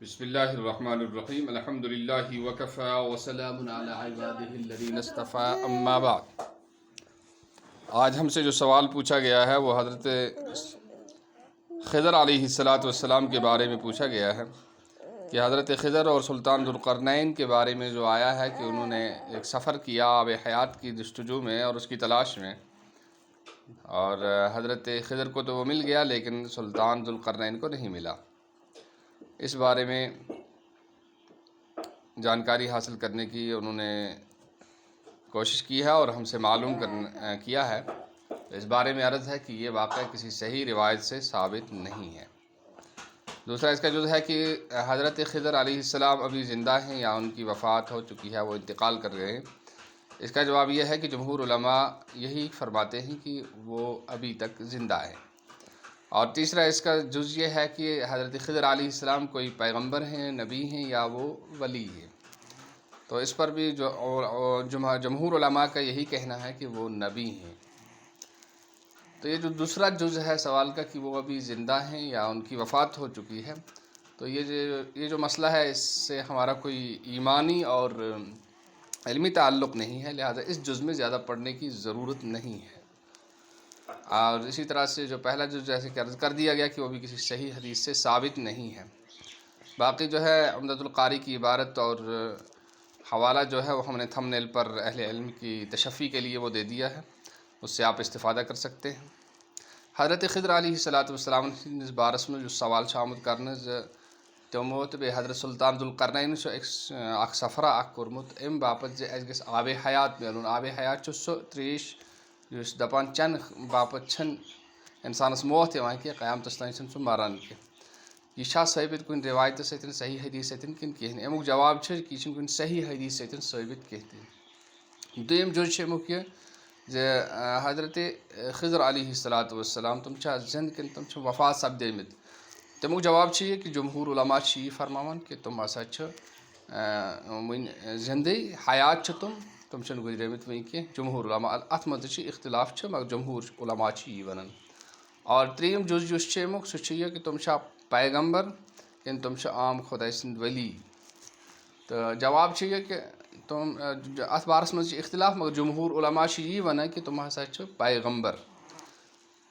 بسم اللہ الرحمن الرحیم الحمد للہ وکفا وسلام علی عبادہ الذین اصطفى اما بعد۔ آج ہم سے جو سوال پوچھا گیا ہے وہ حضرت خضر علیہ السلام کے بارے میں پوچھا گیا ہے کہ حضرت خضر اور سلطان ذوالقرنین کے بارے میں جو آیا ہے کہ انہوں نے ایک سفر کیا آب حیات کی جستجو میں اور اس کی تلاش میں، اور حضرت خضر کو تو وہ مل گیا لیکن سلطان ذوالقرنین کو نہیں ملا۔ اس بارے میں جانکاری حاصل کرنے کی انہوں نے کوشش کی ہے اور ہم سے معلوم کیا ہے۔ اس بارے میں عرض ہے کہ یہ واقعہ کسی صحیح روایت سے ثابت نہیں ہے۔ دوسرا اس کا جز ہے کہ حضرت خضر علیہ السلام ابھی زندہ ہیں یا ان کی وفات ہو چکی ہے، وہ انتقال کر گئے ہیں۔ اس کا جواب یہ ہے کہ جمہور علماء یہی فرماتے ہیں کہ وہ ابھی تک زندہ ہیں۔ اور تیسرا اس کا جز یہ ہے کہ حضرت خضر علیہ السلام کوئی پیغمبر ہیں، نبی ہیں یا وہ ولی ہیں۔ تو اس پر بھی جمہور علماء کا یہی کہنا ہے کہ وہ نبی ہیں۔ تو یہ جو دوسرا جز ہے سوال کا کہ وہ ابھی زندہ ہیں یا ان کی وفات ہو چکی ہے، تو یہ جو مسئلہ ہے اس سے ہمارا کوئی ایمانی اور علمی تعلق نہیں ہے، لہذا اس جز میں زیادہ پڑھنے کی ضرورت نہیں ہے۔ اور اسی طرح سے جو پہلا جز جیسے کہ عرض کر دیا گیا کہ وہ بھی کسی صحیح حدیث سے ثابت نہیں ہے۔ باقی جو ہے عمدۃ القاری کی عبارت اور حوالہ جو ہے وہ ہم نے تھم نیل پر اہل علم کی تشفی کے لیے وہ دے دیا ہے، اس سے آپ استفادہ کر سکتے ہیں۔ حضرت خضر علیہ السلام اس بارس میں جو سوال شامل کرنے تموت بے حضرت سلطان ذوالقرنین اخ سفرہ اخ کورمت ام باپت اس گژھِ آب حیات ملن۔ آب حیات سہ تریش یس دپان چن باپت چھن انسانس موت یوان کی قیامتس تان چھن سہ مران کی۔ یہ چھا ثابت کن روایت ستن صحیح حدیث ستن کن کہین؟ امیک جواب کہ یہ چھن کن صحیح حدیث ستن ثابت کہین۔ دویم جز چھ امیک یہ حضرت خضر علیہ السلام تم چھا زند کن تم چھ وفات سپدیمت؟ تمیک جواب چھ یہ کہ جمہور علماء چھ یہ فرماوان کہ تم ہسا چھ ون زندے حیات چھ تم چھن گزریمت ون کی۔ جمہور علماء ات مز چھ اختلاف چھ مگر جمہور علماء چھ یہ ونان۔ اور تریم جز یس چھ امیک سہ چھ یہ کہ تم چھا پیغمبر کن تم چھ عام خدائی سند ولی؟ تو جواب چھ یہ کہ تم ات بارس مز اختلاف مگر جمہور علماء چھ یہ ونان کہ تم ہسا چھ پیغمبر۔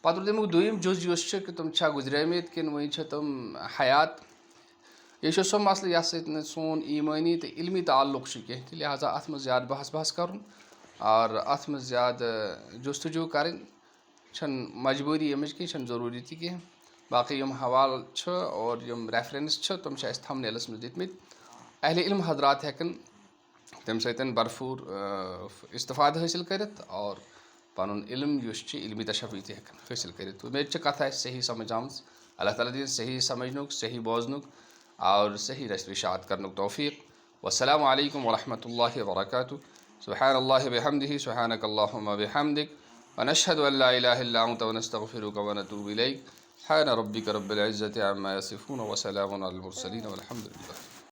پتہ تمیک دویم جز یس چھ کہ تم چھا گزریمت کن ون چھ تم حیات۔ یہ چھ سہ مسئلہ یتھ سۭتۍ سون ایمانی تو علمی تعلق چھ کینٛہہ تہِ، لہذا ات مز زیادہ بحث کرُن اور ات مز زیادہ جستجو کرٕنۍ چھن مجبوری امچ کینٛہہ، چھن ضروری تہِ کینٛہہ۔ باقی یم حوالہ چھ اور یم ریفرنس چھ تم چھ اس تھم نیلس مز دتمٕتۍ۔ اہل علم حضرات ہیکن تمہِ سۭتۍ بھرپوٗر استفادٕ حٲصِل کٔرِتھ اور پنُن علم یُس چھُ علمی تشفی تہِ ہیکن حٲصِل کٔرِتھ۔ اُمید چھِ کتھ آسہِ صحیح سمجھ آمٕژ۔ اللہ تعالیٰ دِیِن صحیح سمجھنُک، صحیح بوزنُک اور صحیح رسم اشاعت کرنُک توفیق۔ والسلام علیکم ورحمۃ اللہ وبرکاتہ۔ سبحان اللہ بحمدہ، سبحانک اللہم وبحمدک، ونشہد ان لا الہ الا انت ونستغفرک ونتوب الیک۔ سبحان ربک رب العزۃ عما یصفون وسلام علی المرسلین والحمد للہ۔